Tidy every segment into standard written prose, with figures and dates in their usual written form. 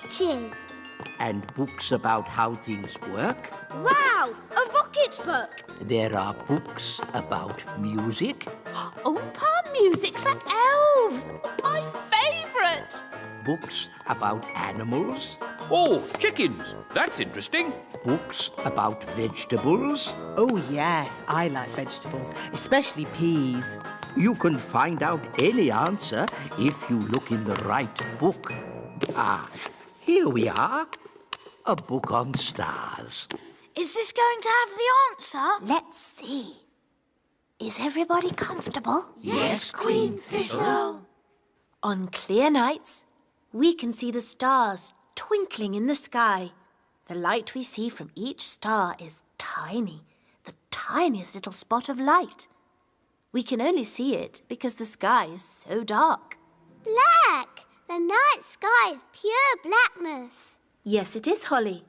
sketches. And books about how things work. Wow, a rocket book. There are books about music. Oompa music for elves. My favourite. Books about animals. Oh, chickens. That's interesting. Books about vegetables. Oh, yes, I like vegetables, especially peas. You can find out any answer if you look in the right book. Ah, here we are. A book on stars. Is this going to have the answer? Let's see. Is everybody comfortable? Yes, Queen Thistle. On clear nights, we can see the stars twinkling in the sky. The light we see from each star is tiny, the tiniest little spot of light. We can only see it because the sky is so dark. Black. The night sky is pure blackness. Yes, it is, Holly.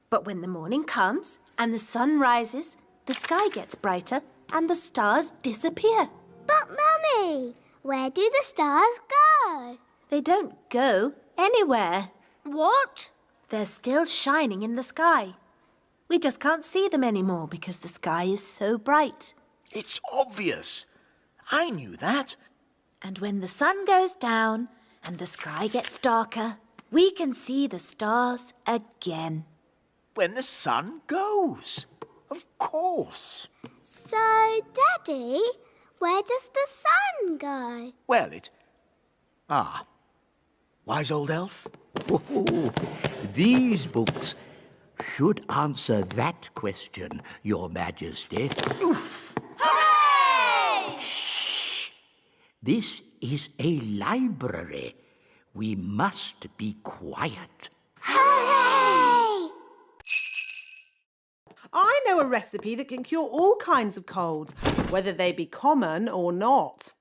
But when the morning comes and the sun rises, the sky gets brighter and the stars disappear. But, Mummy, where do the stars go? They don't go anywhere. What? They're still shining in the sky. We just can't see them anymore because the sky is so bright. It's obvious. I knew that. And when the sun goes down and the sky gets darker, we can see the stars again. When the sun goes. Of course. So, Daddy, where does the sun go? Well, wise old elf. Oh, these books should answer that question, Your Majesty. Oof. Hooray! Shh! This is a library. We must be quiet. Hooray! I know a recipe that can cure all kinds of colds, whether they be common or not.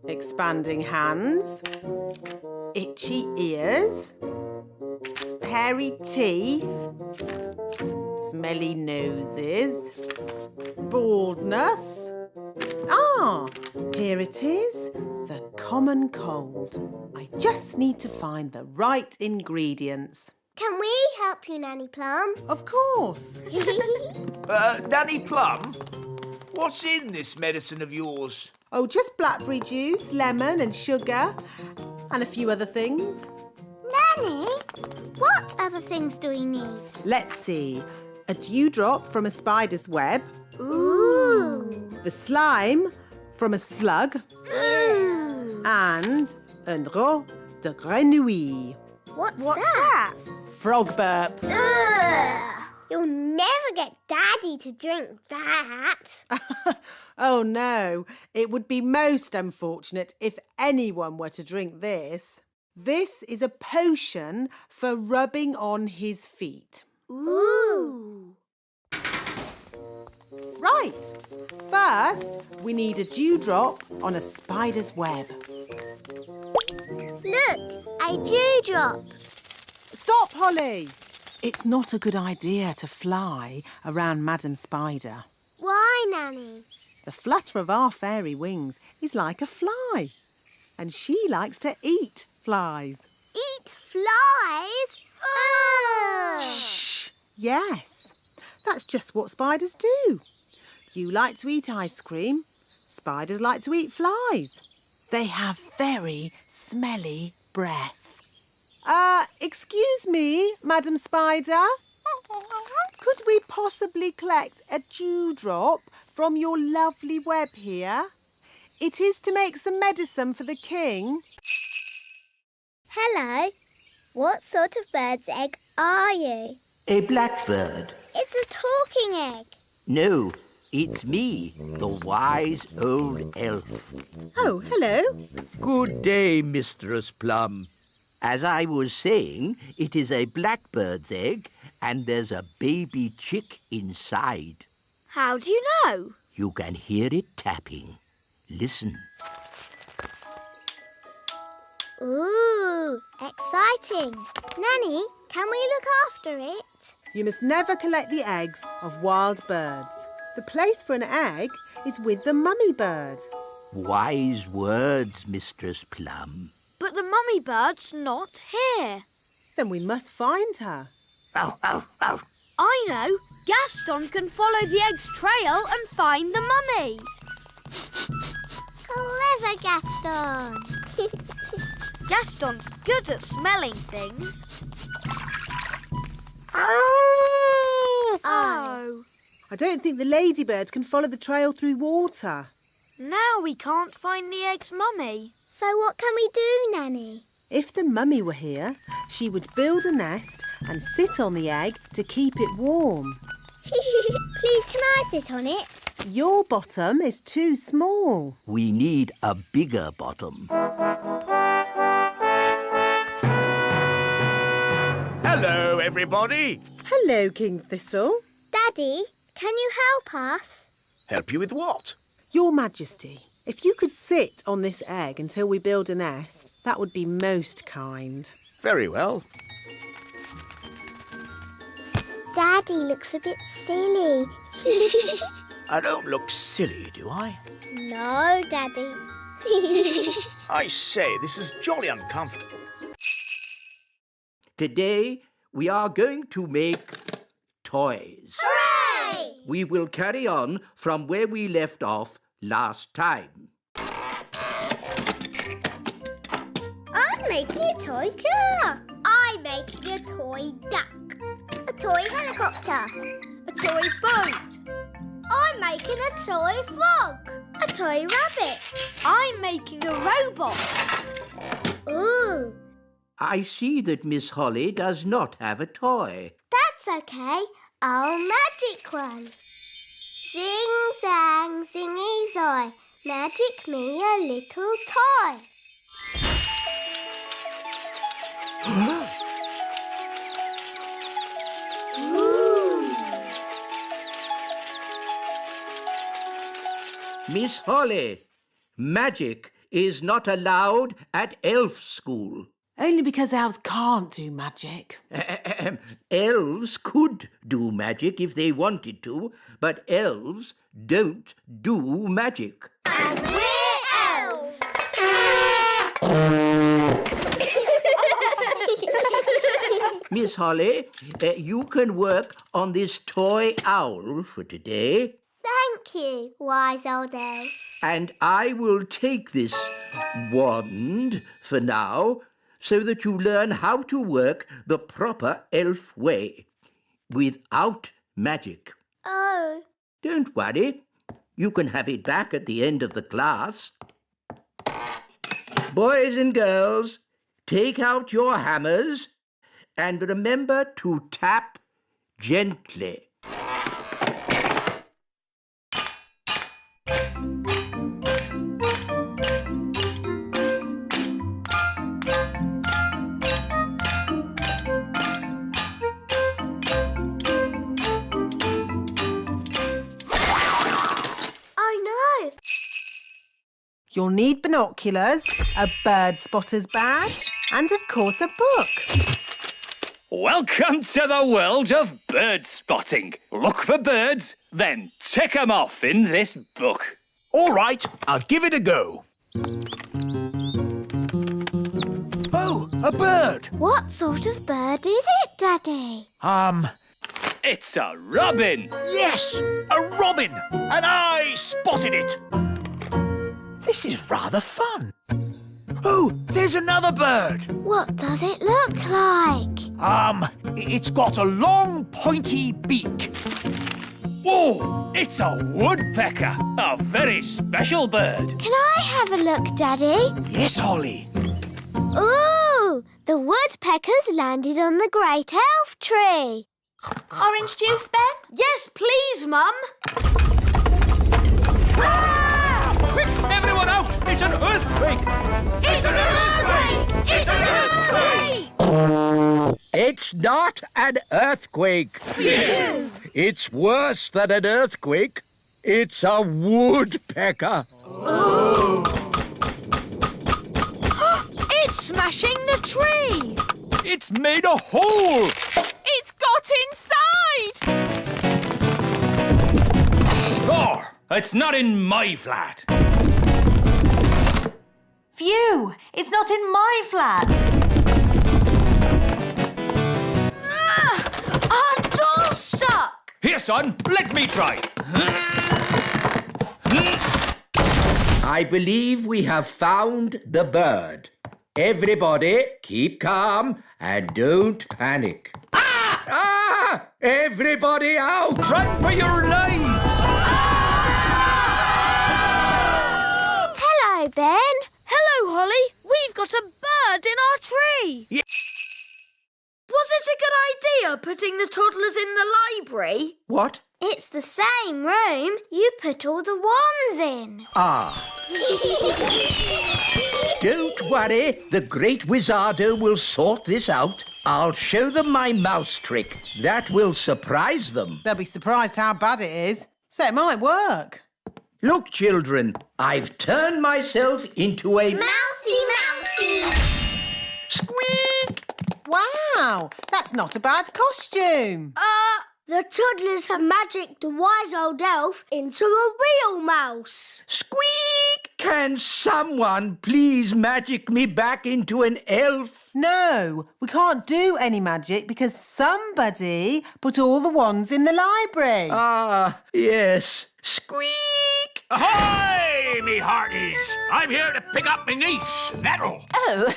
Expanding hands, itchy ears, hairy teeth, smelly noses, baldness. Ah, here it is, the common cold. I just need to find the right ingredients. Can we help you, Nanny Plum? Of course. Nanny Plum, what's in this medicine of yours? Oh, just blackberry juice, lemon and sugar, and a few other things. Nanny, what other things do we need? Let's see. A dewdrop from a spider's web, Ooh. the slime from a slug, Ooh. and un rot de grenouille. What's that? Frog burp. Ugh. You'll never get Daddy to drink that. Oh no, it would be most unfortunate if anyone were to drink this. This is a potion for rubbing on his feet. Ooh. Right, first we need a dewdrop on a spider's web. Look, a dewdrop. Stop, Holly! It's not a good idea to fly around Madam Spider. Why, Nanny? The flutter of our fairy wings is like a fly, and she likes to eat flies. Eat flies? Ugh. Shh! Yes, that's just what spiders do. You like to eat ice cream. Spiders like to eat flies. They have very smelly breath. Excuse me, Madam Spider. Could we possibly collect a dewdrop from your lovely web here? It is to make some medicine for the king. Hello. What sort of bird's egg are you? A blackbird. It's a talking egg. No, it's me, the wise old elf. Oh, hello. Good day, Mistress Plum. As I was saying, it is a blackbird's egg, and there's a baby chick inside. How do you know? You can hear it tapping. Listen. Ooh, exciting. Nanny, can we look after it? You must never collect the eggs of wild birds. The place for an egg is with the mummy bird. Wise words, Mistress Plum. But the mummy bird's not here. Then we must find her. Ow, ow, ow. I know. Gaston can follow the egg's trail and find the mummy. Clever Gaston. Gaston's good at smelling things. Oh. I don't think the ladybird can follow the trail through water. Now we can't find the egg's mummy. So what can we do, Nanny? If the mummy were here, she would build a nest and sit on the egg to keep it warm. Please, can I sit on it? Your bottom is too small. We need a bigger bottom. Hello, everybody. Hello, King Thistle. Daddy, can you help us? Help you with what? Your Majesty, if you could sit on this egg until we build a nest, that would be most kind. Very well. Daddy looks a bit silly. I don't look silly, do I? No, Daddy. I say, this is jolly uncomfortable. Today, we are going to make toys. Hooray! We will carry on from where we left off last time. I'm making a toy car. I'm making a toy duck. A toy helicopter. A toy boat. I'm making a toy frog. A toy rabbit. I'm making a robot. Ooh, I see that Miss Holly does not have a toy. that's okay. I'll magic one. Sing, sang, singy, zoy. Magic me a little toy. Miss Holly, magic is not allowed at elf school. Only because elves can't do magic. Elves could do magic if they wanted to, but elves don't do magic. And we're elves. Miss Holly, you can work on this toy owl for today, Thank you, wise old elf. and I will take this wand for now so that you learn how to work the proper elf way, without magic. Oh, Don't worry, you can have it back at the end of the class. Boys and girls, take out your hammers and remember to tap gently. oh no. You'll need binoculars, a bird spotter's badge, and of course a book. Welcome to the world of bird spotting. Look for birds, then tick 'em off in this book. All right, I'll give it a go. Oh, a bird. What sort of bird is it, Daddy? It's a robin. Yes, a robin. And I spotted it. This is rather fun. Oh, there's another bird. What does it look like? It's got a long, pointy beak. Oh, it's a woodpecker. A very special bird. Can I have a look, Daddy? Yes, Holly. Ooh, the woodpeckers landed on the great elf tree. Orange juice, Ben? Yes, please, Mum. Quick, everyone out! It's an earthquake! It's an earthquake! It's an earthquake! It's not an earthquake. It's worse than an earthquake. It's a woodpecker. It's smashing the tree. It's made a hole! It's got inside! Oh, it's not in my flat. Phew! It's not in my flat. Here, son, let me try. I believe we have found the bird. Everybody, keep calm and don't panic. Ah! Ah! Everybody out! Run for your lives! Hello, Ben. Hello, Holly. We've got a bird in our tree. Yeah. Was it a good idea putting the toddlers in the library? What? It's the same room you put all the wands in. Ah. Don't worry, the great Wizardo will sort this out. I'll show them my mouse trick. That will surprise them. They'll be surprised how bad it is. So it might work. Look, children, I've turned myself into a... Mousy! Squeak! Wow, that's not a bad costume. The toddlers have magicked the wise old elf into a real mouse. Squeak! Can someone please magic me back into an elf? No, we can't do any magic because somebody put all the wands in the library. Ah, yes. Squeak! Ahoy, me hearties! I'm here to pick up me niece, Nettle. Oh,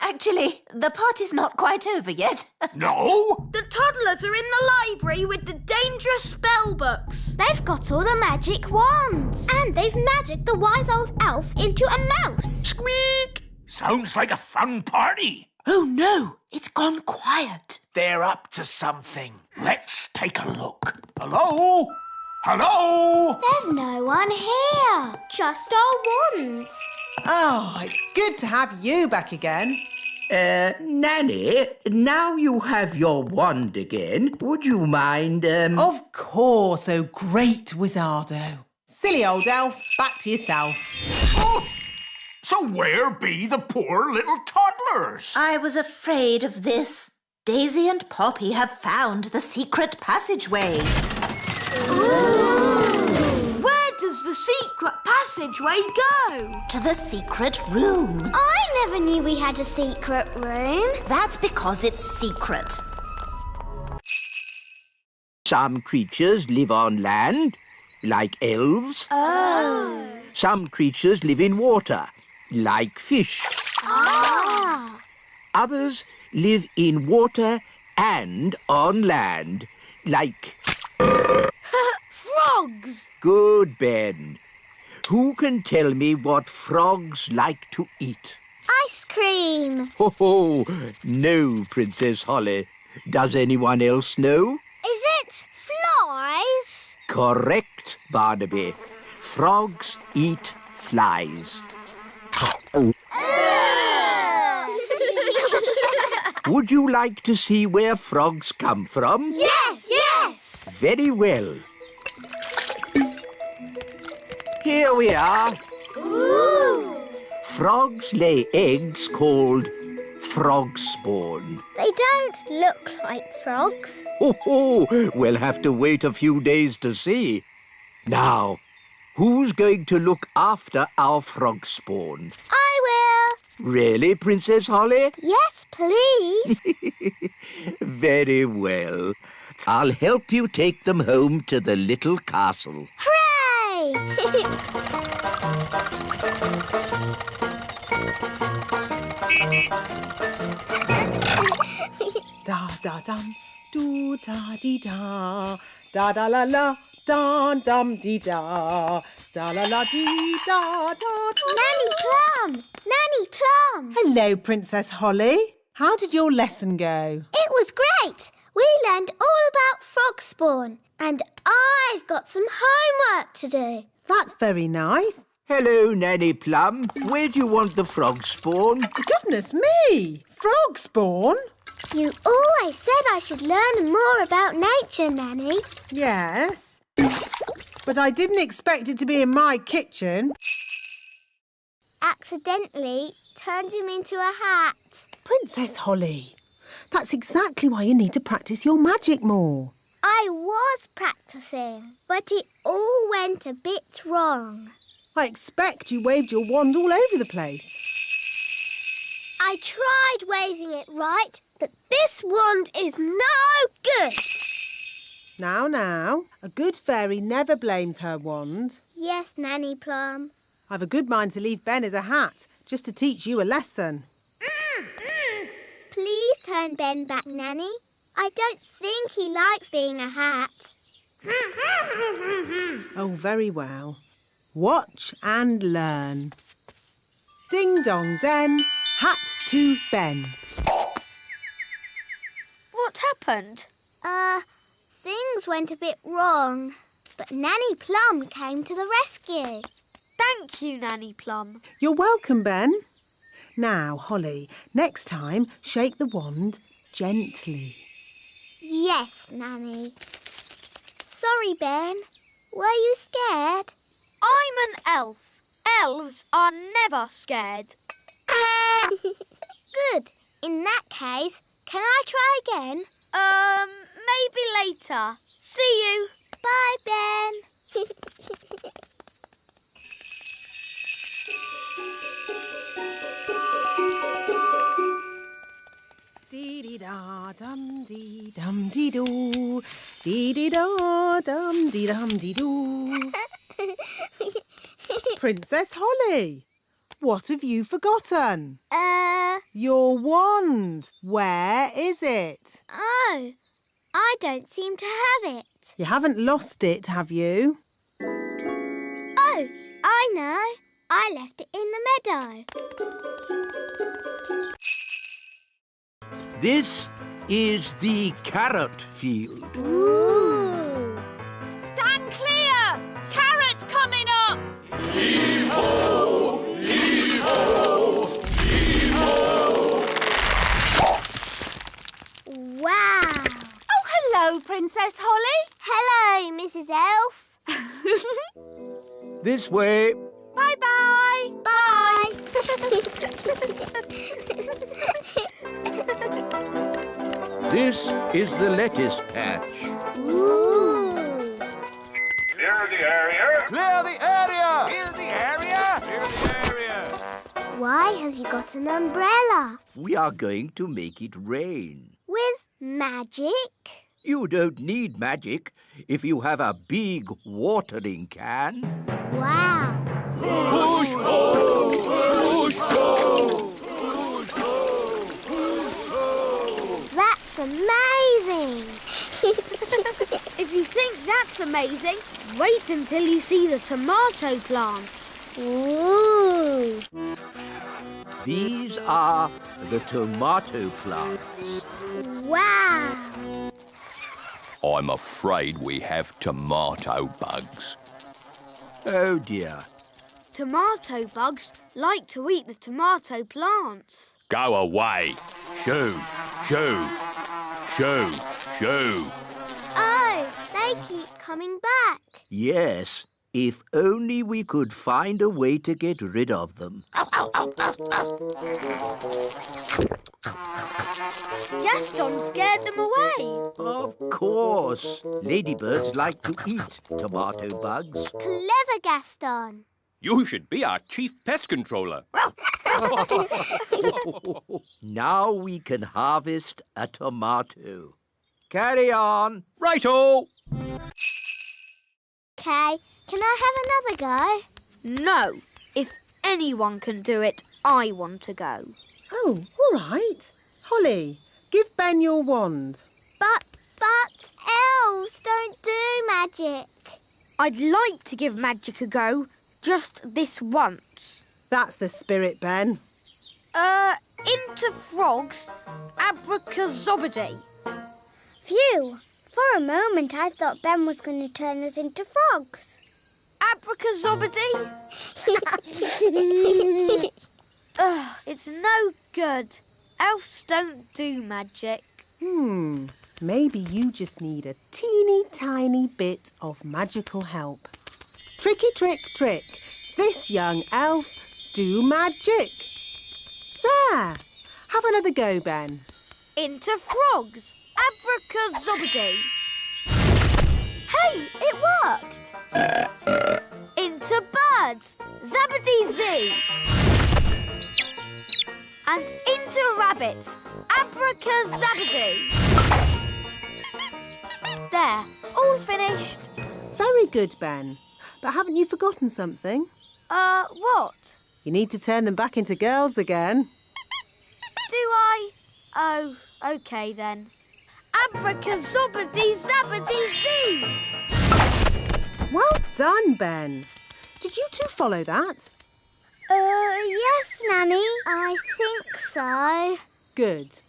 actually, the party's not quite over yet. No? The toddlers are in the library with the dangerous spell books. They've got all the magic wands. And they've magicked the wise old elf into a mouse. Squeak! Sounds like a fun party. Oh, no, it's gone quiet. They're up to something. Let's take a look. Hello? Hello? There's no one here. Just our wands. Oh, it's good to have you back again. Nanny, now you have your wand again. Would you mind, Of course, oh great Wizardo. Silly old elf, back to yourself. Oh, so where be the poor little toddlers? I was afraid of this. Daisy and Poppy have found the secret passageway. Where does the secret passageway go? To the secret room. I never knew we had a secret room. That's because it's secret. Some creatures live on land, like elves. Oh. Some creatures live in water, like fish. Ah. Others live in water and on land, like... Frogs! Good, Ben. Who can tell me what frogs like to eat? Ice cream. Ho ho! No, Princess Holly. Does anyone else know? Is it flies? Correct, Barnaby. Frogs eat flies. Would you like to see where frogs come from? Yes, yes. Very well. Here we are. Ooh. Frogs lay eggs called frog spawn. They don't look like frogs. Ho ho! We'll have to wait a few days to see. Now, who's going to look after our frog spawn? I will. Really, Princess Holly? Yes, please. Very well. I'll help you take them home to the little castle. Hooray! Da da dum, do da dee da, da da la la, da dum dee da, da la la dee da da da. Nanny Plum! Nanny Plum! Hello, Princess Holly. How did your lesson go? It was great. We learned all about frog spawn. And I've got some homework to do. That's very nice. Hello, Nanny Plum. Where do you want the frog spawn? Goodness me! Frog spawn? You always said I should learn more about nature, Nanny. Yes. But I didn't expect it to be in my kitchen. Accidentally turned him into a hat. Princess Holly, that's exactly why you need to practice your magic more. I was practicing, but it all went a bit wrong. I expect you waved your wand all over the place. I tried waving it right, but this wand is no good. Now, a good fairy never blames her wand. Yes, Nanny Plum. I've a good mind to leave Ben as a hat, just to teach you a lesson. Please turn Ben back, Nanny. I don't think he likes being a hat. Oh, very well. Watch and learn. Ding dong den, hat to Ben. What happened? Things went a bit wrong, but Nanny Plum came to the rescue. Thank you, Nanny Plum. You're welcome, Ben. Now, Holly, next time, shake the wand gently. Yes, Nanny. Sorry, Ben. Were you scared? I'm an elf. Elves are never scared. Good. In that case, can I try again? Maybe later. See you. Bye, Ben. Dee-dee-da-dum-dee-dum-dee-doo. Dee-dee-da-dum-dee-dum-dee-doo. Princess Holly, what have you forgotten? Your wand. Where is it? Oh, I don't seem to have it. You haven't lost it, have you? Oh, I know. I left it in the meadow. This is the carrot field. Ooh. Stand clear! Carrot coming up! Wow. Oh, hello, Princess Holly. Hello, Mrs. Elf. This way. Bye-bye. Bye. This is the lettuce patch. Ooh. Clear the area! Clear the area! Clear the area! Clear the area! Why have you got an umbrella? We are going to make it rain. With magic? You don't need magic if you have a big watering can. Wow. Push ho! Push ho! Push ho! Push ho! That's amazing. If you think that's amazing, wait until you see the tomato plants. Ooh. These are the tomato plants. Wow. I'm afraid we have tomato bugs. Oh dear. Tomato bugs like to eat the tomato plants. Go away. Shoo, shoo, shoo, shoo. Oh, they keep coming back. Yes, if only we could find a way to get rid of them. Gaston scared them away. Of course. Ladybirds like to eat tomato bugs. Clever Gaston. You should be our chief pest controller. Now we can harvest a tomato. Carry on. Righto. Kay, can I have another go? No. If anyone can do it, I want to go. Oh, all right. Holly, give Ben your wand. But elves don't do magic. I'd like to give magic a go, just this once. That's the spirit, Ben. Into frogs, abracazobody. Phew. For a moment I thought Ben was going to turn us into frogs. Abracazobody? Ugh, it's no good. Elves don't do magic. Maybe you just need a teeny tiny bit of magical help. Tricky trick trick. This young elf do magic. There. Have another go, Ben. Into frogs, abracazobody. Hey, it worked. Into birds, zabbity-zee. And into rabbits, abracazabadoo. There, all finished. Very good, Ben. But haven't you forgotten something? What? You need to turn them back into girls again. Do I? Oh, OK then. Abracazobity-zabbity-zee! Well done, Ben. Did you two follow that? Yes, Nanny. I think so. Good.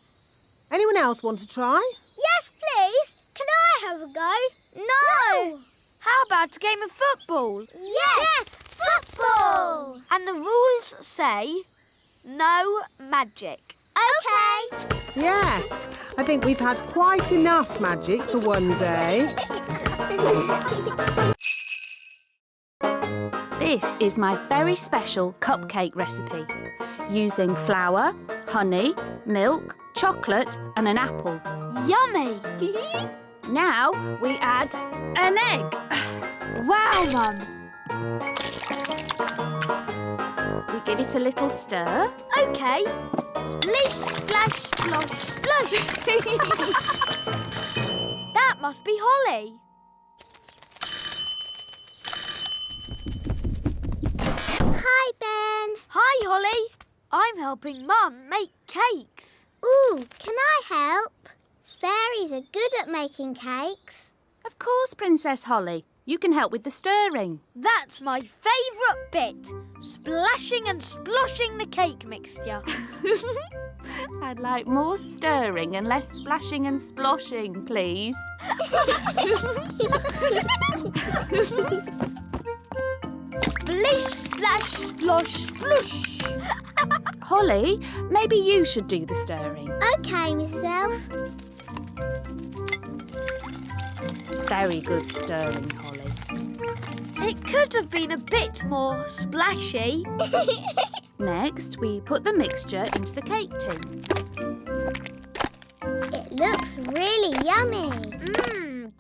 Anyone else want to try? Yes, please. Can I have a go? No. How about a game of football? Yes, football. And the rules say no magic. OK. Yes. I think we've had quite enough magic for one day. This is my very special cupcake recipe using flour, honey, milk, chocolate and an apple. Yummy! Now we add an egg. Wow, Mum. We give it a little stir. OK. Splish, splash, splosh, splosh. That must be Holly. Hi, Ben. Hi, Holly. I'm helping Mum make cakes. Ooh, can I help? Fairies are good at making cakes. Of course, Princess Holly. You can help with the stirring. That's my favourite bit. Splashing and sploshing the cake mixture. I'd like more stirring and less splashing and sploshing, please. Splish, splash, splosh, splush. Holly, maybe you should do the stirring. OK, Mrs. Elf. Very good stirring, Holly. It could have been a bit more splashy. Next, we put the mixture into the cake tin. It looks really yummy.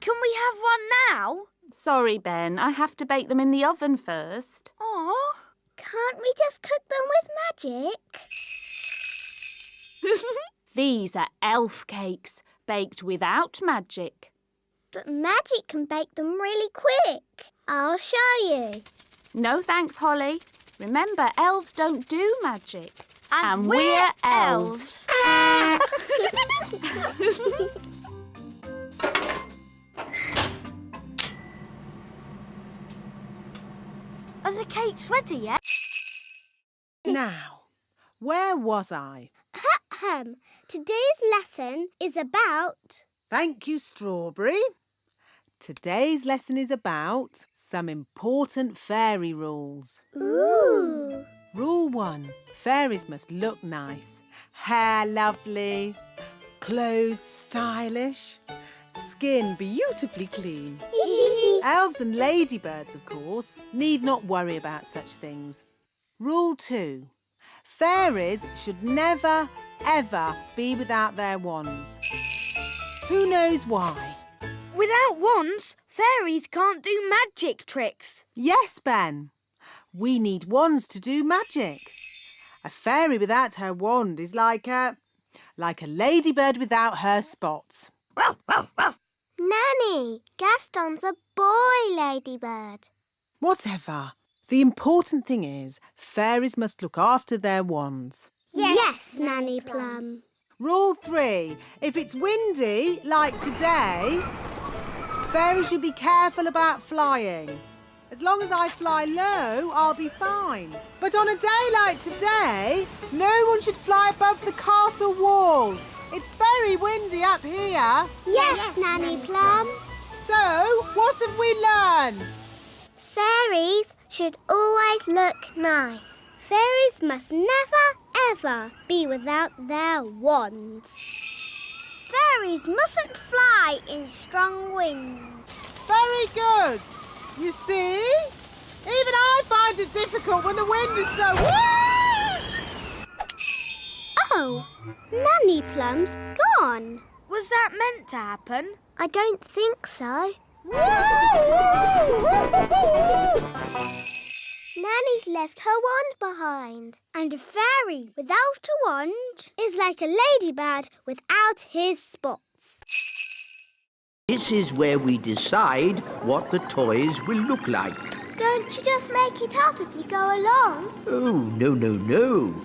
Can we have one now? Sorry, Ben, I have to bake them in the oven first. Oh. Can't we just cook them with magic? These are elf cakes, baked without magic. But magic can bake them really quick. I'll show you. No thanks, Holly. Remember, elves don't do magic. And we're elves. Are the cakes ready yet? Now, where was I? Today's lesson is about... Thank you, Strawberry. Today's lesson is about some important fairy rules. Ooh. Rule 1. Fairies must look nice. Hair lovely. Clothes stylish. Skin beautifully clean. Elves and ladybirds, of course, need not worry about such things. Rule 2. Fairies should never, ever be without their wands. Who knows why? Without wands, fairies can't do magic tricks. Yes, Ben. We need wands to do magic. A fairy without her wand is like a ladybird without her spots. Nanny, Gaston's a boy ladybird. Whatever. The important thing is fairies must look after their wands. Yes, Nanny Plum. Rule 3. If it's windy, like today, fairies should be careful about flying. As long as I fly low, I'll be fine. But on a day like today, no one should fly above the castle walls. It's very windy up here. Yes, Nanny Plum. So, what have we learned? Fairies should always look nice. Fairies must never, ever be without their wands. Fairies mustn't fly in strong winds. Very good. You see? Even I find it difficult when the wind is so... Oh, Nanny Plum's gone. Was that meant to happen? I don't think so. Nanny's left her wand behind. And a fairy without a wand is like a ladybird without his spots. This is where we decide what the toys will look like. Don't you just make it up as you go along? Oh, no, no, no.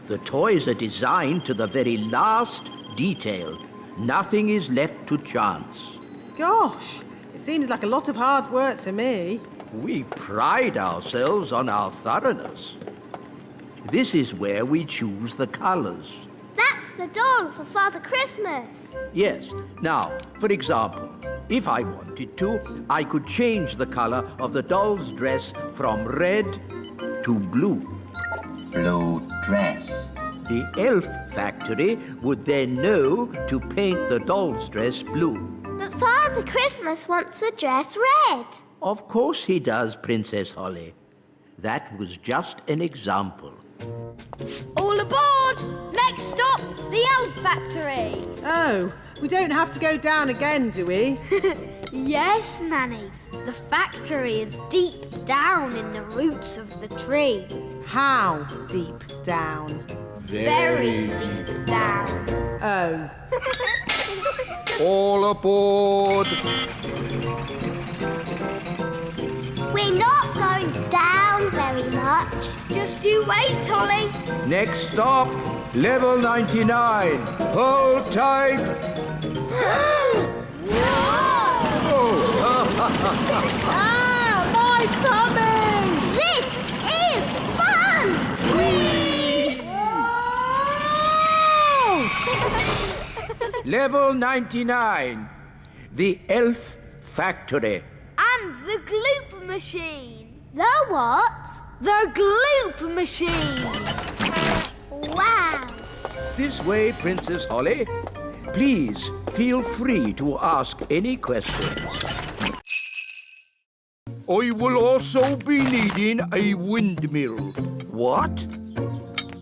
The toys are designed to the very last detail. Nothing is left to chance. Gosh, it seems like a lot of hard work to me. We pride ourselves on our thoroughness. This is where we choose the colours. That's the doll for Father Christmas. Yes. Now, for example, if I wanted to, I could change the colour of the doll's dress from red to blue. Blue dress. The elf factory would then know to paint the doll's dress blue. But Father Christmas wants the dress red. Of course he does, Princess Holly. That was just an example. All aboard! Next stop, the elf factory. Oh, we don't have to go down again, do we? Yes, Nanny. The factory is deep down in the roots of the tree. How deep down? Very deep down. Oh. All aboard! We're not going down very much. Just you wait, Ollie. Next stop, level 99. Hold tight. Ah, my tummy! This is fun! Whee! Level 99. The elf factory. And the gloop machine. The what? The gloop machine. Wow! This way, Princess Holly. Please feel free to ask any questions. I will also be needing a windmill. What?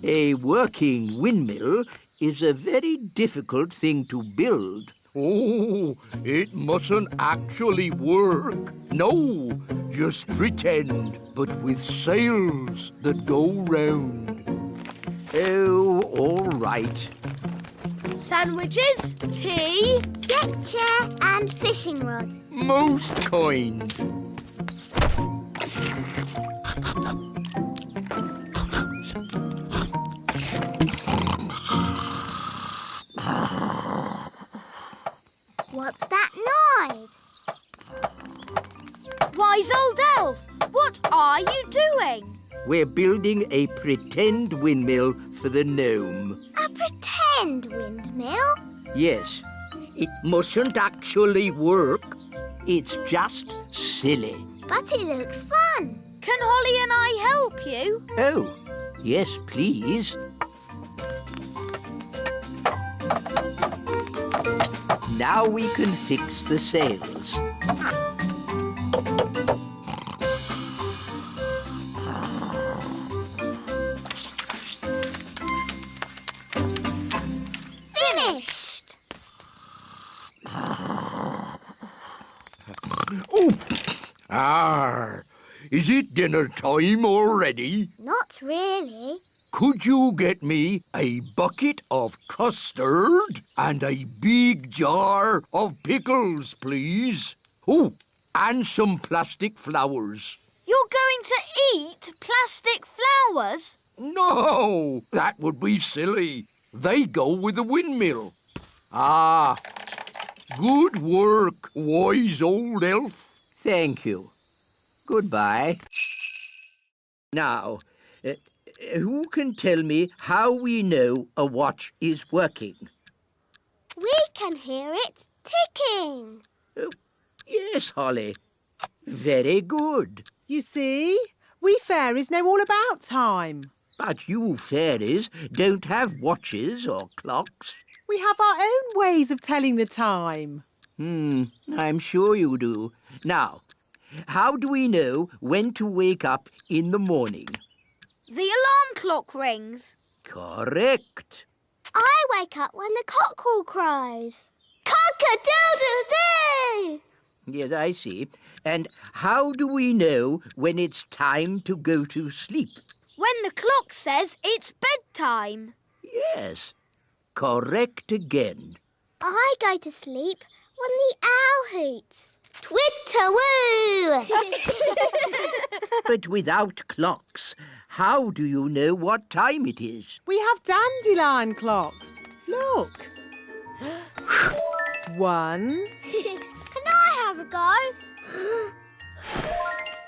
A working windmill is a very difficult thing to build. Oh, it mustn't actually work. No, just pretend, but with sails that go round. Oh, all right. Sandwiches, tea. Deck chair and fishing rod. Most kind. What's that noise? Wise old elf, what are you doing? We're building a pretend windmill for the gnome. A pretend windmill? Yes, it mustn't actually work. It's just silly. But it looks fun. Can Holly and I help you? Oh, yes, please. Now we can fix the sails. Finished! Oh! Is it dinner time already? Not really. Could you get me a bucket of custard and a big jar of pickles, please? Oh, and some plastic flowers. You're going to eat plastic flowers? No, that would be silly. They go with the windmill. Ah, good work, wise old elf. Thank you. Goodbye. Now, who can tell me how we know a watch is working? We can hear it ticking. Oh, yes, Holly. Very good. You see, we fairies know all about time. But you fairies don't have watches or clocks. We have our own ways of telling the time. I'm sure you do. Now, how do we know when to wake up in the morning? The alarm clock rings. Correct. I wake up when the cockerel crows. Cock-a-doodle-doo! Yes, I see. And how do we know when it's time to go to sleep? When the clock says it's bedtime. Yes, correct again. I go to sleep when the owl hoots. Twitter-woo! But without clocks, how do you know what time it is? We have dandelion clocks. Look. 1, Can I have a go?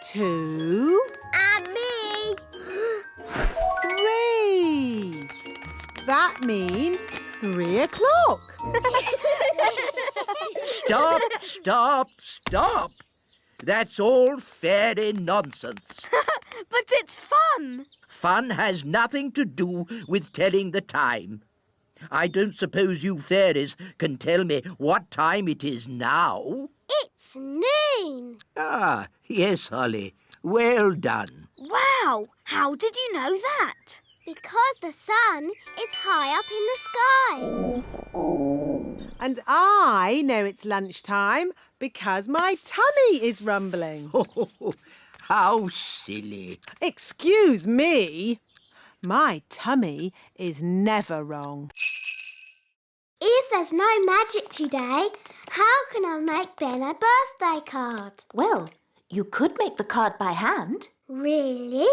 2, And me. 3. That means 3 o'clock. Stop, stop, stop! That's all fairy nonsense. But it's fun. Fun has nothing to do with telling the time. I don't suppose you fairies can tell me what time it is now. It's noon. Ah, yes, Holly. Well done. Wow, how did you know that? Because the sun is high up in the sky. And I know it's lunchtime because my tummy is rumbling. How silly. Excuse me. My tummy is never wrong. If there's no magic today, how can I make Ben a birthday card? Well, you could make the card by hand. Really?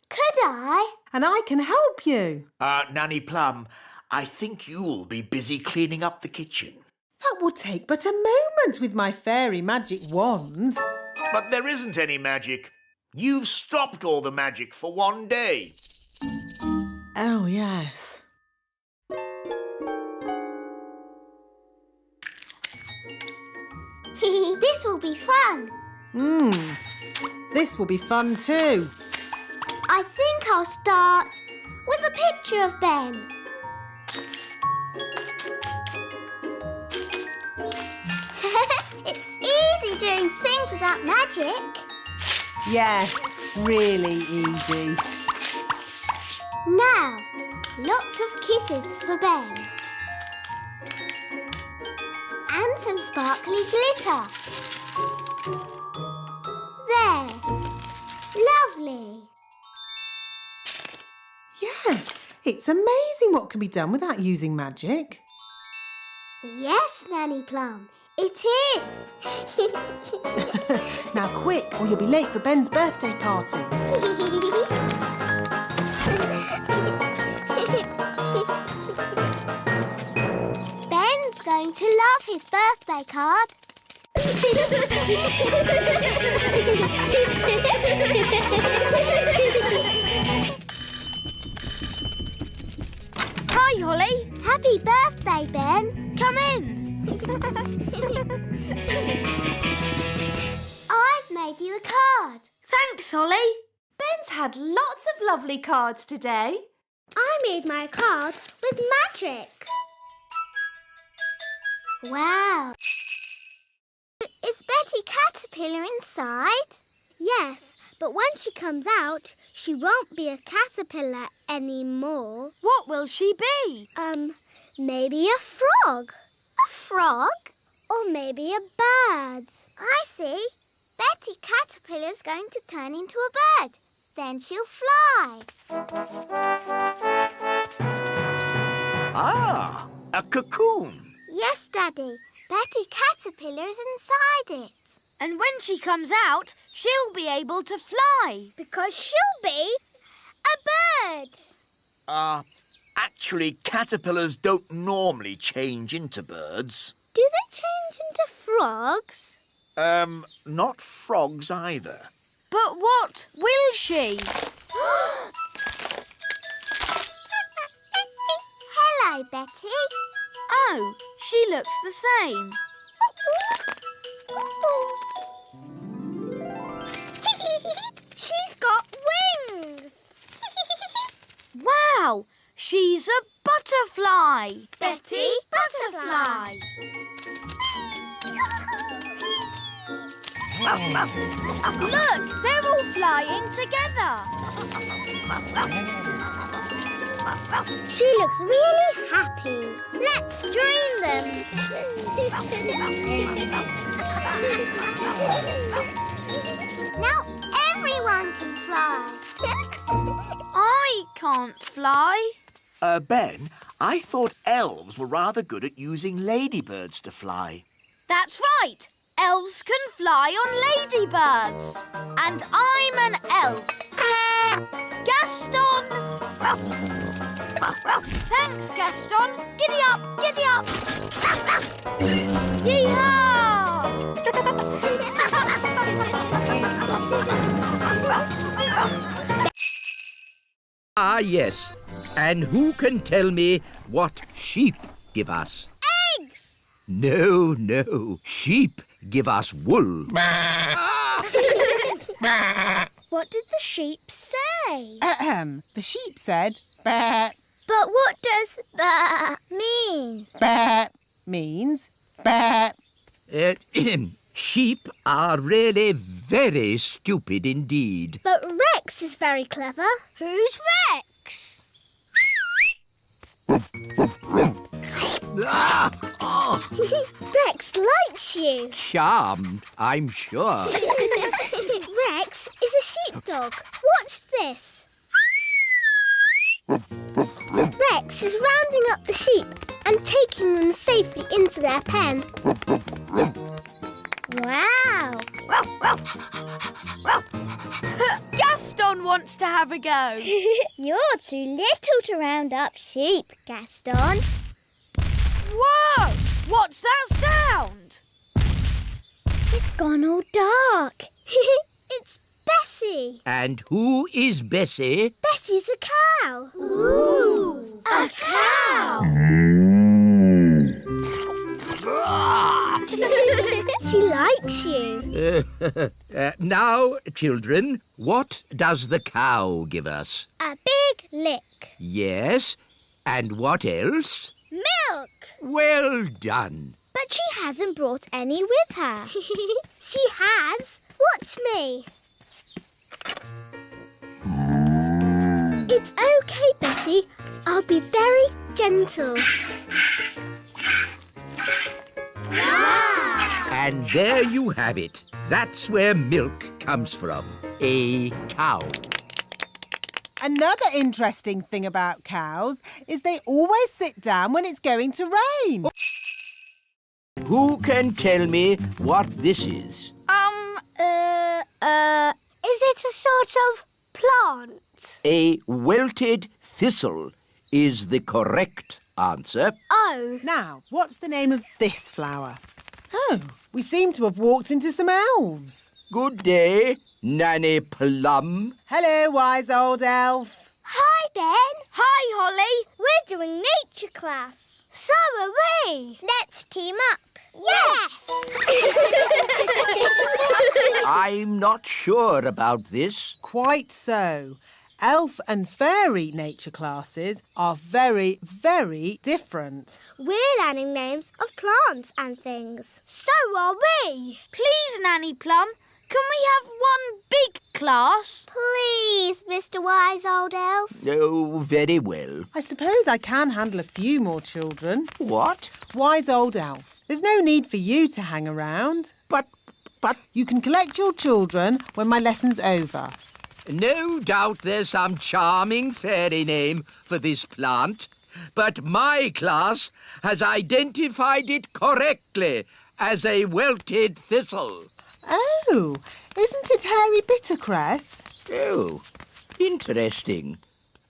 Could I? And I can help you. Nanny Plum, I think you'll be busy cleaning up the kitchen. That will take but a moment with my fairy magic wand. But there isn't any magic. You've stopped all the magic for one day. Oh, yes. This will be fun. This will be fun too. I think I'll start with a picture of Ben. It's easy doing things without magic. Yes, really easy. Now, lots of kisses for Ben. And some sparkly glitter. There. Lovely. Yes, it's amazing what can be done without using magic. Yes, Nanny Plum, it is. Now quick, or you'll be late for Ben's birthday party. Ben's going to love his birthday card. Hi, Holly. Happy birthday, Ben. Come in. I've made you a card. Thanks, Holly. Ben's had lots of lovely cards today. I made my card with magic. Wow. Is Betty Caterpillar inside? Yes, but when she comes out, she won't be a caterpillar anymore. What will she be? Maybe a frog. A frog? Or maybe a bird. I see. Betty Caterpillar's going to turn into a bird. Then she'll fly. Ah, a cocoon. Yes, Daddy. Betty Caterpillar's inside it. And when she comes out, she'll be able to fly. Because she'll be a bird. Actually, caterpillars don't normally change into birds. Do they change into frogs? Not frogs either. But what will she? Hello, Betty. Oh, she looks the same. She's got wings. Wow, she's a butterfly. Betty Butterfly. Look, they're all flying together. She looks really happy. Let's join them. Now everyone can fly. I can't fly. Ben, I thought elves were rather good at using ladybirds to fly. That's right. Elves can fly on ladybirds. And I'm an elf. Gaston! Thanks, Gaston. Giddy up, giddy up. Yee-haw! Ah, yes. And who can tell me what sheep give us? Eggs! No, no. Sheep give us wool. What did the sheep say? The sheep said, "Bah." But what does that mean? Bah means bah. Sheep are really very stupid indeed. But Rex is very clever. Who's Rex? Ah! Oh, Rex likes you. charmed, I'm sure. Rex is a sheepdog. Watch this. Rex is rounding up the sheep and taking them safely into their pen. Wow! Gaston wants to have a go. You're too little to round up sheep, Gaston. Whoa! What's that sound? It's gone all dark. It's Bessie. And who is Bessie? Bessie's a cow. Ooh! A cow! She likes you. Now, children, what does the cow give us? A big lick. Yes, and what else? Milk. Well done. But she hasn't brought any with her. She has. Watch me. It's okay, Bessie. I'll be very gentle. Wow! And there you have it. That's where milk comes from. A cow. Another interesting thing about cows is they always sit down when it's going to rain. Who can tell me what this is? Is it a sort of plant? A wilted thistle is the correct answer. Oh. Now, what's the name of this flower? Oh, we seem to have walked into some elves. Good day, Nanny Plum. Hello, wise old elf. Hi, Ben. Hi, Holly. We're doing nature class. So are we. Let's team up. Yes! I'm not sure about this. Quite so. Elf and fairy nature classes are very, very different. We're learning names of plants and things. So are we. Please, Nanny Plum, can we have one big class? Please, Mr. Wise Old Elf. Oh, very well. I suppose I can handle a few more children. What? Wise old elf, there's no need for you to hang around. But... You can collect your children when my lesson's over. No doubt there's some charming fairy name for this plant, but my class has identified it correctly as a welted thistle. Oh, isn't it hairy bittercress? Oh, interesting.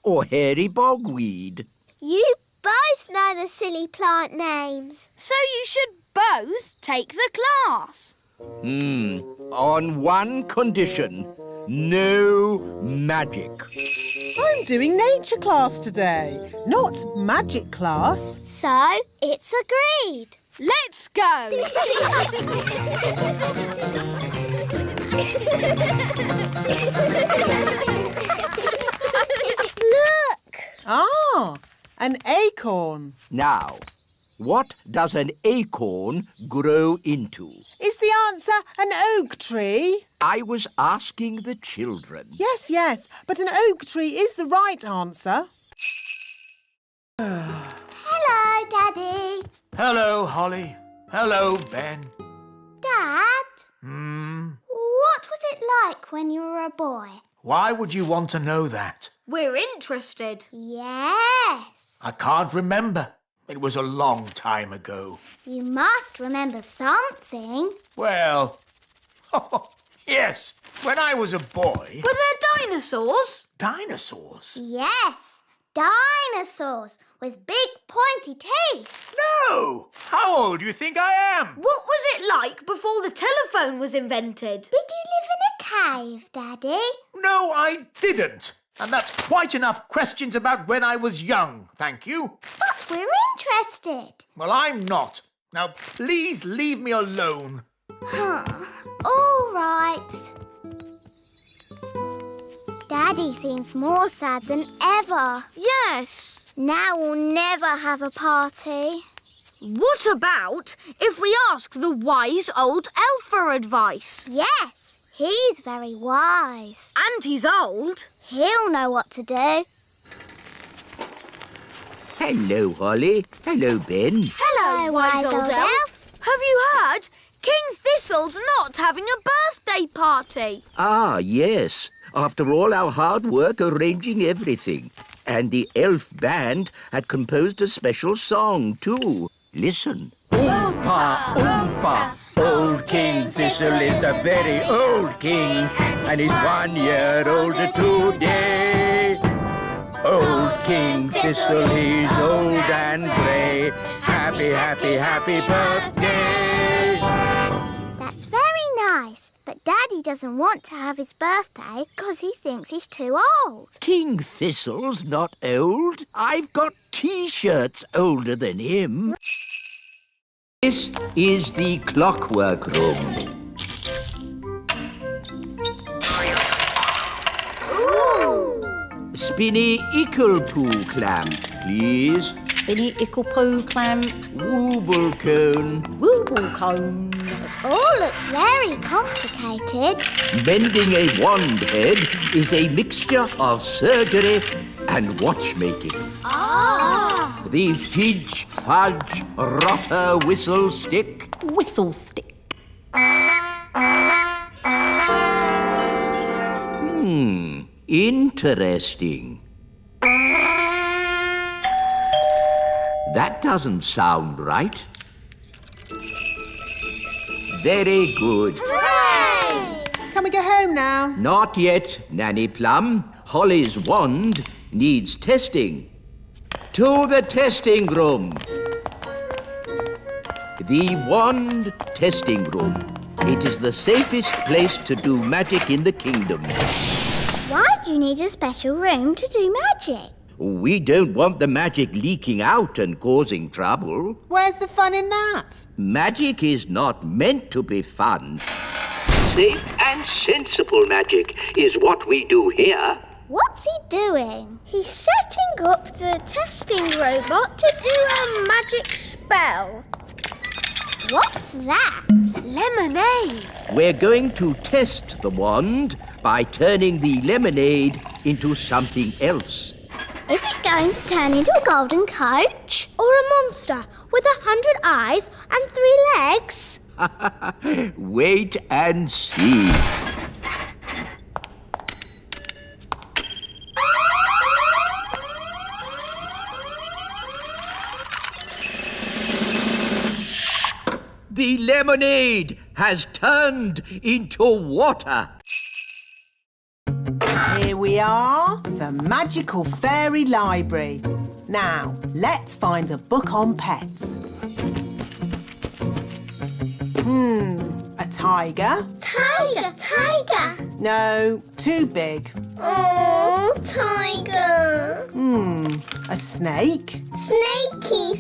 Or hairy bogweed. You both know the silly plant names. So you should both take the class. On one condition. No magic. I'm doing nature class today, not magic class. So, it's agreed. Let's go. Look! Ah, an acorn. Now, what does an acorn grow into? Is the answer an oak tree? I was asking the children. Yes, but an oak tree is the right answer. Hello, Daddy. Hello, Holly. Hello, Ben. Dad? What was it like when you were a boy? Why would you want to know that? We're interested. Yes. I can't remember. It was a long time ago. You must remember something. Well, yes, when I was a boy... Were there dinosaurs? Dinosaurs? Yes, dinosaurs with big pointy teeth. No! How old do you think I am? What was it like before the telephone was invented? Did you live in a cave, Daddy? No, I didn't. And that's quite enough questions about when I was young, thank you. But we're interested. Well, I'm not. Now, please leave me alone. All right. Daddy seems more sad than ever. Yes. Now we'll never have a party. What about if we ask the wise old elf for advice? Yes, he's very wise. And he's old. He'll know what to do. Hello, Holly. Hello, Ben. Hello, wise old elf. Have you heard? King Thistle's not having a birthday party. Ah, yes. After all our hard work arranging everything. And the elf band had composed a special song, too. Listen. Oompa, oompa, old King Thistle is a very old king, and he's 1 year older today. Old King Thistle, he's old and grey. Happy, happy, happy birthday. That's very nice, but Daddy doesn't want to have his birthday because he thinks he's too old. King Thistle's not old. I've got T-shirts older than him. This is the clockwork room. Ooh! Spinny Ickle-Poo clamp, please. Spinny Ickle-Poo clamp. Wooble cone. Wooble cone. All looks very complicated. Mending a wand head is a mixture of surgery and watchmaking. Ah! The Fidge Fudge Rotter Whistle Stick. Whistle stick. Interesting. That doesn't sound right. Very good. Hooray! Can we go home now? Not yet, Nanny Plum. Holly's wand needs testing. To the testing room. The wand testing room. It is the safest place to do magic in the kingdom. Why do you need a special room to do magic? We don't want the magic leaking out and causing trouble. Where's the fun in that? Magic is not meant to be fun. Safe and sensible magic is what we do here. What's he doing? He's setting up the testing robot to do a magic spell. What's that? Lemonade. We're going to test the wand by turning the lemonade into something else. Is it going to turn into a golden coach? Or a monster with 100 eyes and 3 legs? Wait and see. The lemonade has turned into water. Here we are, the magical fairy library. Now, let's find a book on pets. A tiger? Tiger. No, too big. Oh, tiger. A snake? Snaky.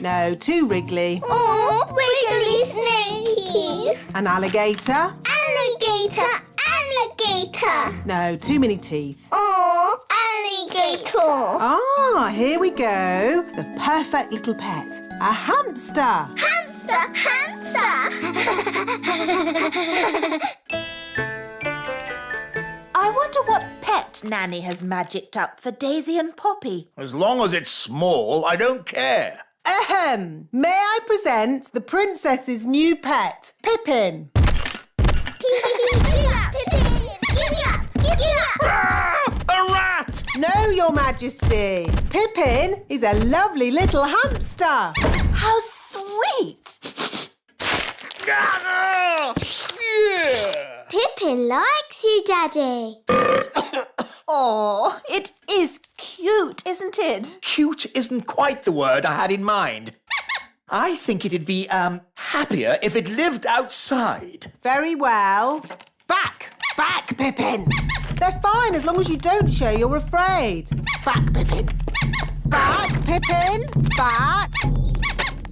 No, too wriggly. Oh, wiggly snakey. An alligator? Alligator. No, too many teeth. Oh, alligator. Ah, here we go. The perfect little pet. A hamster. Hamster. I wonder what pet Nanny has magicked up for Daisy and Poppy. As long as it's small, I don't care. Ahem. May I present the princess's new pet, Pippin? Ah, a rat! that! No, Your Majesty. Pippin is a lovely little hamster. How sweet! Pippin likes you, Daddy. Oh, it is cute, isn't it? Cute isn't quite the word I had in mind. I think it'd be, happier if it lived outside. Very well. Back, Pippin. They're fine as long as you don't show you're afraid. Back, Pippin. Back, Pippin. Back.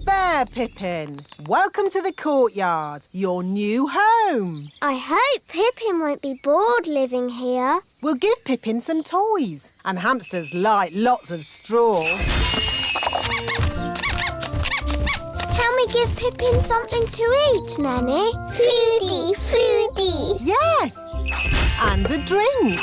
There, Pippin. Welcome to the courtyard, your new home. I hope Pippin won't be bored living here. We'll give Pippin some toys. And hamsters like lots of straw. Can we give Pippin something to eat, Nanny? Foodie, foodie. Yes. And a drink.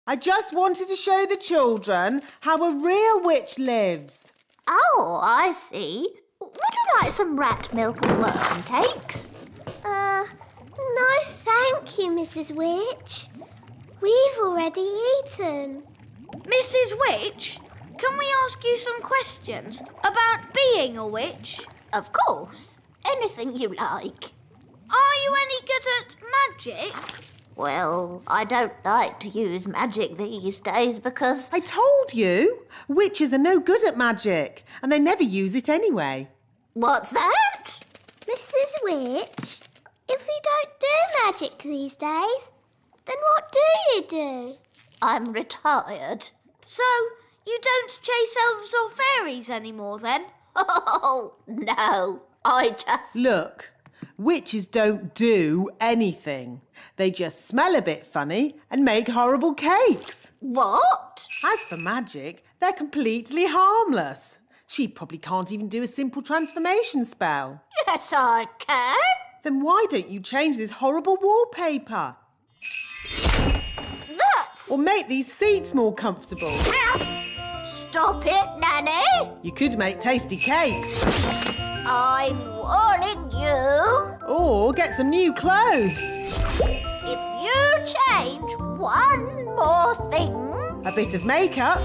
I just wanted to show the children how a real witch lives. Oh, I see. Would you like some rat milk and worm cakes? No thank you, Mrs. Witch. We've already eaten. Mrs. Witch, can we ask you some questions about being a witch? Of course. Anything you like. Are you any good at magic? Well, I don't like to use magic these days because... I told you. Witches are no good at magic, and they never use it anyway. What's that? Mrs. Witch, if we don't do magic these days, then what do you do? I'm retired. So, you don't chase elves or fairies anymore then? Oh, no. I just... Look, witches don't do anything. They just smell a bit funny and make horrible cakes. What? As for magic, they're completely harmless. She probably can't even do a simple transformation spell. Yes, I can. Then why don't you change this horrible wallpaper? That's... Or make these seats more comfortable. Stop it, Nanny. You could make tasty cakes. I'm warning you. Or get some new clothes. If you change one more thing... A bit of makeup.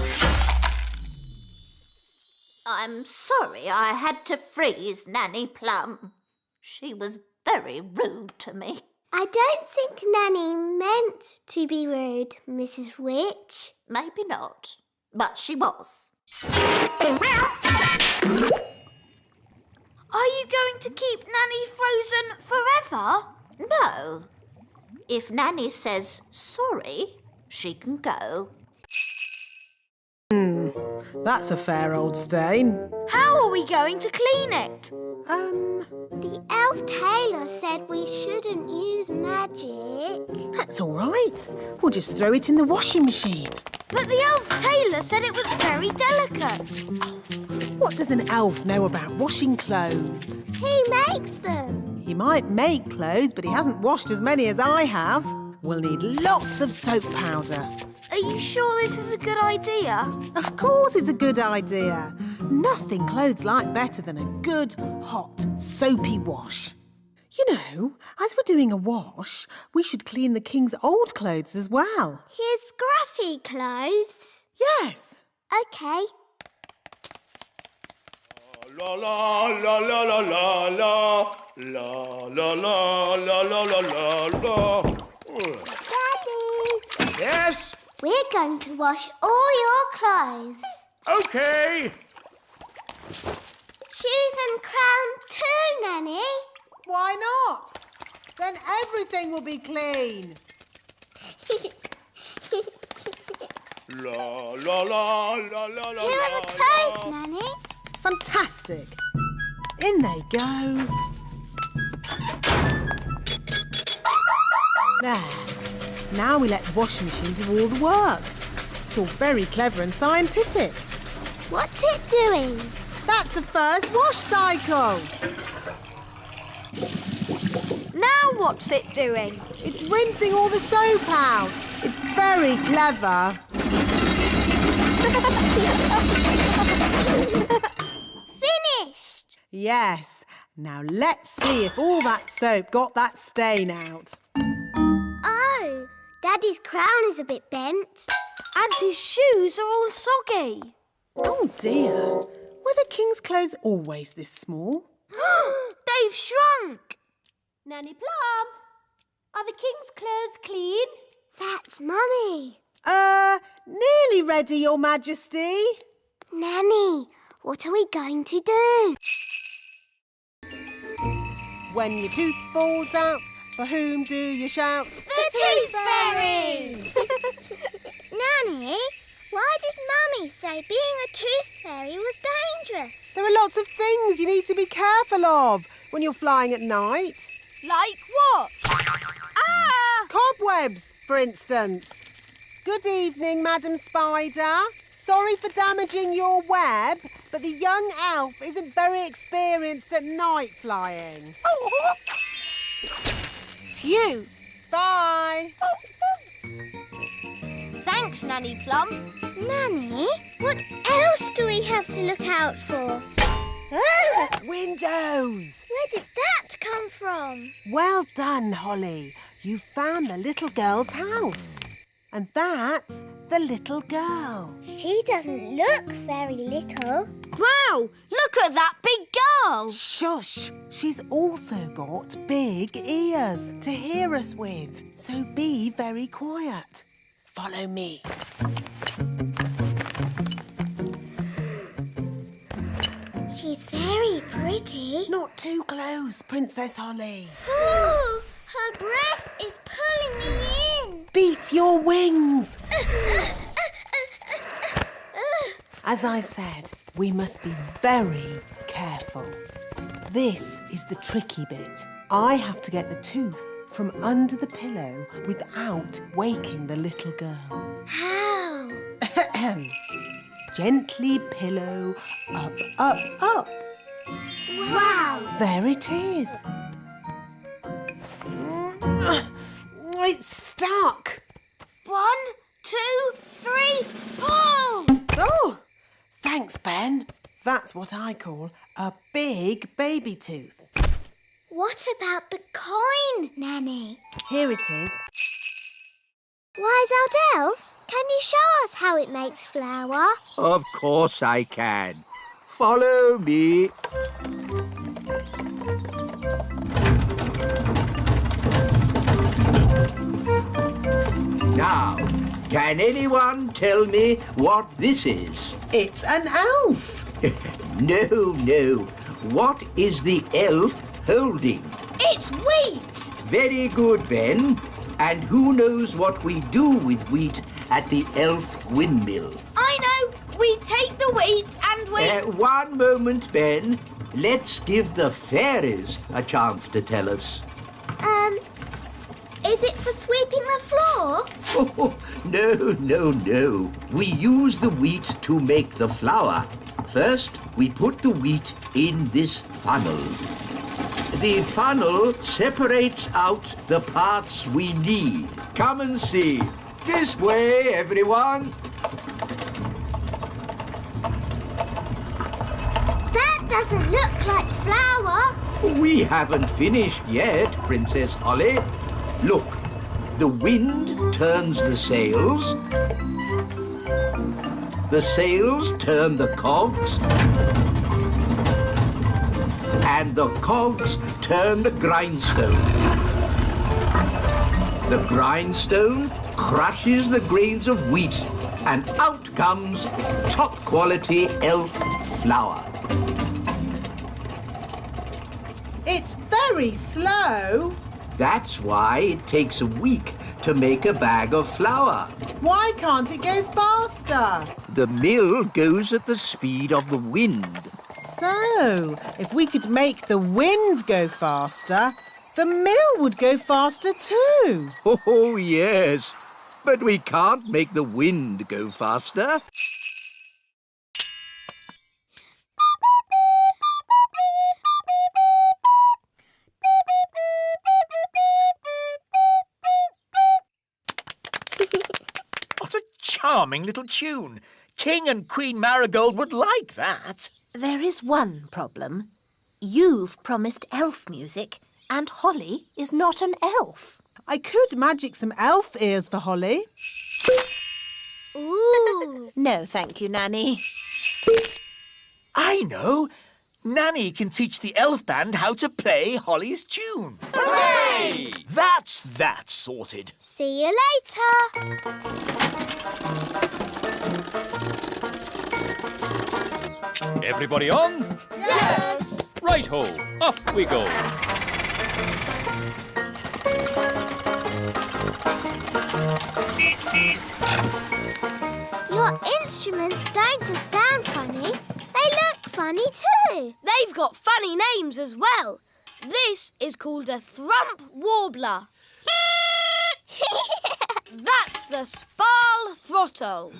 I'm sorry I had to freeze Nanny Plum. She was very rude to me. I don't think Nanny meant to be rude, Mrs. Witch. Maybe not, but she was. Are you going to keep Nanny frozen forever? No. If Nanny says sorry, she can go. That's a fair old stain. How are we going to clean it? The elf tailor said we shouldn't use magic. That's all right. We'll just throw it in the washing machine. But the elf tailor said it was very delicate. What does an elf know about washing clothes? He makes them. He might make clothes, but he hasn't washed as many as I have. We'll need lots of soap powder. Are you sure this is a good idea? Of course it's a good idea. Nothing clothes like better than a good, hot, soapy wash. You know, as we're doing a wash, we should clean the king's old clothes as well. His scruffy clothes? Yes. OK. La la la la la la la la la la la la la la. Daddy! Yes? We're going to wash all your clothes. Okay. Shoes and crown too, Nanny. Why not? Then everything will be clean. La la la la la la. Here are the clothes, Nanny. Fantastic. In they go. There. Now we let the washing machine do all the work. It's all very clever and scientific. What's it doing? That's the first wash cycle. Now what's it doing? It's rinsing all the soap out. It's very clever. Finished! Yes. Now let's see if all that soap got that stain out. Oh, No, Daddy's crown is a bit bent. And his shoes are all soggy. Oh dear. Were the king's clothes always this small? They've shrunk. Nanny Plum, are the king's clothes clean? That's Mummy. Nearly ready, Your Majesty. Nanny, what are we going to do? When your tooth falls out, for whom do you shout? The Tooth Fairy! Nanny, why did Mummy say being a tooth fairy was dangerous? There are lots of things you need to be careful of when you're flying at night. Like what? Ah! Cobwebs, for instance. Good evening, Madam Spider. Sorry for damaging your web, but the young elf isn't very experienced at night flying. Phew. Bye. Thanks, Nanny Plum. Nanny, what else do we have to look out for? Windows. Where did that come from? Well done, Holly. You found the little girl's house. And that's the little girl. She doesn't look very little. Wow, look at that big girl. Shush! She's also got big ears to hear us with. So be very quiet. Follow me. She's very pretty. Not too close, Princess Holly. Oh, her breath is pulling me in. Beat your wings. As I said, we must be very careful. This is the tricky bit. I have to get the tooth from under the pillow without waking the little girl. How? Gently pillow up, up, up. Wow. There it is. It's stuck. 1, 2, 3, pull! Oh, thanks, Ben. That's what I call a big baby tooth. What about the coin, Nanny? Here it is. Wise Old Elf, can you show us how it makes flour? Of course I can. Follow me. Now, can anyone tell me what this is? It's an elf. No. What is the elf holding? It's wheat! Very good, Ben. And who knows what we do with wheat at the elf windmill? I know! We take the wheat and we... One moment, Ben. Let's give the fairies a chance to tell us. Is it for sweeping the floor? Oh, no. We use the wheat to make the flour. First, we put the wheat in this funnel. The funnel separates out the parts we need. Come and see. This way, everyone. That doesn't look like flour. We haven't finished yet, Princess Holly. Look, the wind turns the sails. The sails turn the cogs. And the cogs turn the grindstone. The grindstone crushes the grains of wheat, and out comes top-quality elf flour. It's very slow. That's why it takes a week to make a bag of flour. Why can't it go faster? The mill goes at the speed of the wind. So, if we could make the wind go faster, the mill would go faster too. Oh, yes. But we can't make the wind go faster. What a charming little tune. King and Queen Marigold would like that. There is one problem. You've promised elf music, and Holly is not an elf. I could magic some elf ears for Holly. Ooh. No, thank you, Nanny. I know. Nanny can teach the elf band how to play Holly's tune. Hooray! That's that sorted. See you later. Everybody on? Yes. Right-ho, off we go. Your instruments don't just sound funny, they look funny too. They've got funny names as well. This is called a thrump warbler. That's the sparl throttle.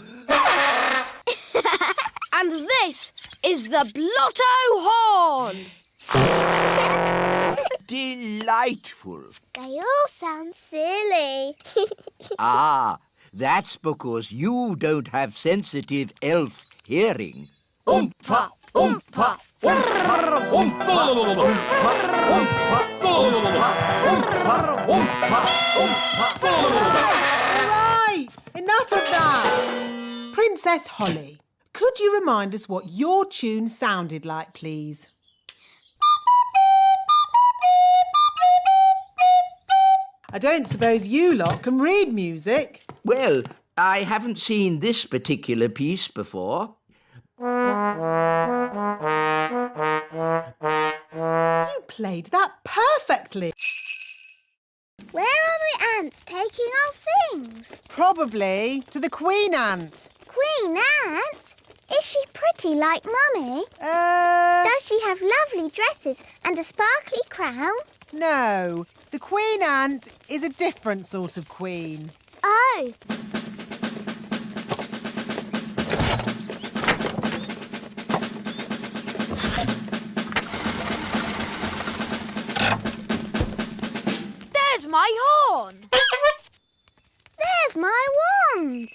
And this is the blotto horn. Delightful. They all sound silly. Ah, that's because you don't have sensitive elf hearing. Oompa, oompa, oompa, oompa, Right, enough of that. Princess Holly, could you remind us what your tune sounded like, please? I don't suppose you lot can read music. Well, I haven't seen this particular piece before. You played that perfectly. Where are the ants taking our things? Probably to the Queen Ant. Queen Ant? Is she pretty like Mummy? Does she have lovely dresses and a sparkly crown? No, the Queen Ant is a different sort of queen. Oh. There's my horn. There's my wand.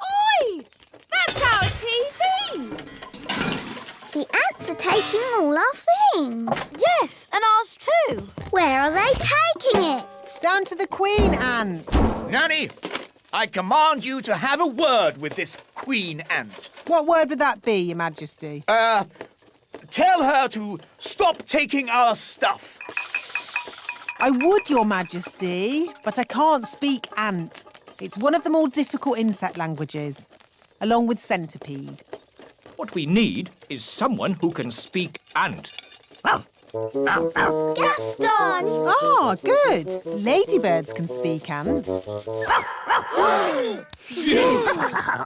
Oi! That's our TV! The ants are taking all our things. Yes, and ours too. Where are they taking it? Down to the Queen Ant. Nanny, I command you to have a word with this Queen Ant. What word would that be, Your Majesty? Tell her to stop taking our stuff. I would, Your Majesty, but I can't speak ant. It's one of the more difficult insect languages, along with centipede. What we need is someone who can speak ant. Gaston! Ah, good. Ladybirds can speak ant.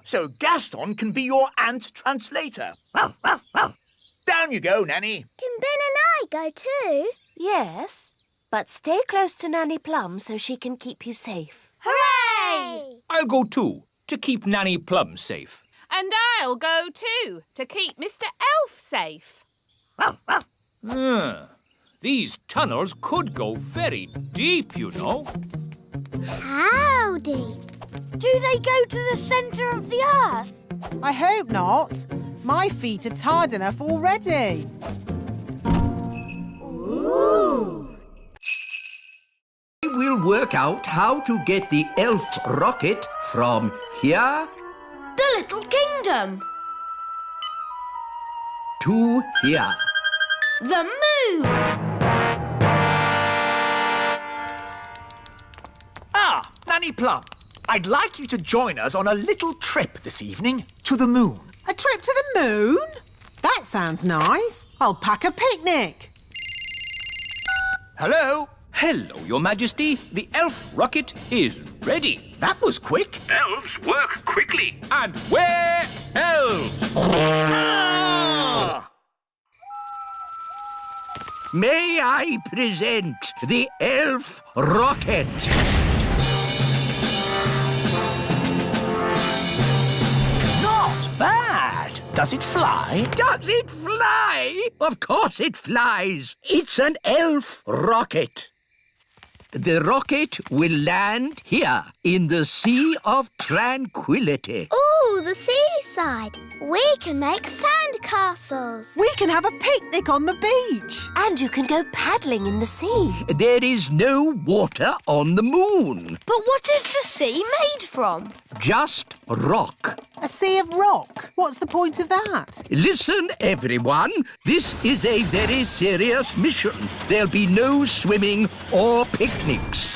So Gaston can be your ant translator. Down you go, Nanny. Can Ben and I go too? Yes, but stay close to Nanny Plum so she can keep you safe. Hooray! I'll go too, to keep Nanny Plum safe. And I'll go too, to keep Mr. Elf safe. These tunnels could go very deep, you know. How deep? Do they go to the centre of the earth? I hope not. My feet are tired enough already. Ooh. We'll work out how to get the elf rocket from here The Little Kingdom. to here. The moon. Ah, Nanny Plum, I'd like you to join us on a little trip this evening to the moon. A trip to the moon? That sounds nice. I'll pack a picnic. Hello? Hello, Your Majesty. The elf rocket is ready. That was quick. Elves work quickly. And we're elves. Ah! May I present the elf rocket? Not bad. Does it fly? Does it fly? Of course it flies. It's an elf rocket. The rocket will land here in the Sea of Tranquility. Ooh, Oh, the seaside. We can make sand castles. We can have a picnic on the beach. And you can go paddling in the sea. There is no water on the moon. But what is the sea made from? Just rock. A sea of rock? What's the point of that? Listen, everyone. This is a very serious mission. There'll be no swimming or picnics.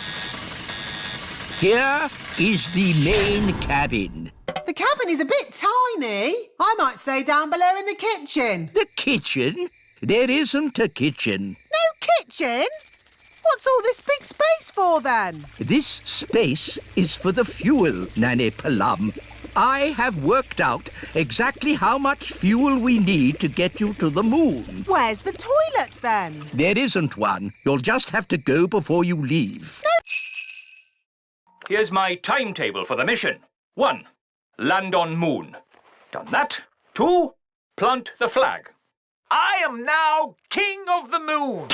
Here is the main cabin. The cabin is a bit tiny. I might stay down below in the kitchen. The kitchen? There isn't a kitchen. No kitchen? What's all this big space for, then? This space is for the fuel, Nanny Plum. I have worked out exactly how much fuel we need to get you to the moon. Where's the toilet, then? There isn't one. You'll just have to go before you leave. Here's my timetable for the mission. 1. Land on moon. Done that. 2. Plant the flag. I am now king of the moon.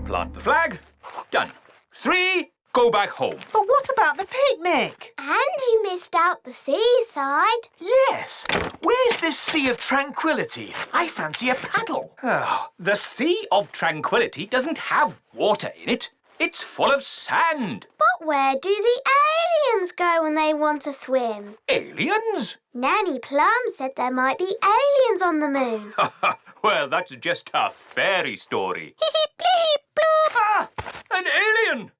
Plant the flag. Done. 3. Go back home. But what about the picnic? And you missed out the seaside. Yes. Where's this sea of tranquility? I fancy a paddle. Oh, the Sea of Tranquility doesn't have water in it. It's full of sand. But where do the aliens go when they want to swim? Aliens? Nanny Plum said there might be aliens on the moon. Well, that's just a fairy story. Bleep, bloop. Ah! An alien!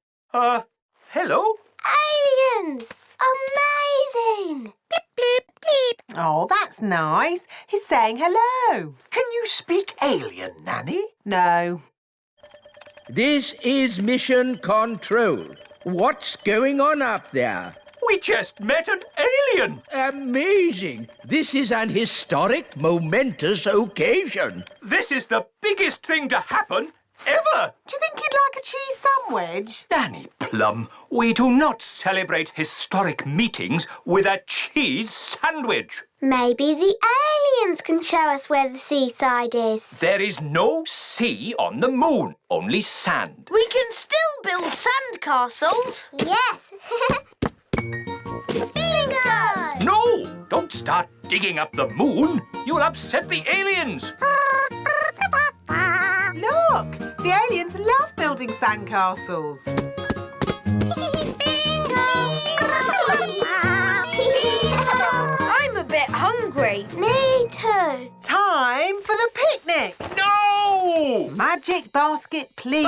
Hello? Aliens! Amazing! Bleep, bleep, bleep. Oh, that's nice. He's saying hello. Can you speak alien, Nanny? No. This is Mission Control. What's going on up there? We just met an alien. Amazing! This is an historic, momentous occasion. This is the biggest thing to happen ever. Do you think he'd like a cheese sandwich? Nanny Plum, we do not celebrate historic meetings with a cheese sandwich. Maybe the aliens can show us where the seaside is. There is no sea on the moon, only sand. We can still build sand castles. Yes. Bingo! No! Don't start digging up the moon. You'll upset the aliens. Look! The aliens love building sandcastles. I'm a bit hungry. Me too. Time for the picnic. No! Magic basket, please.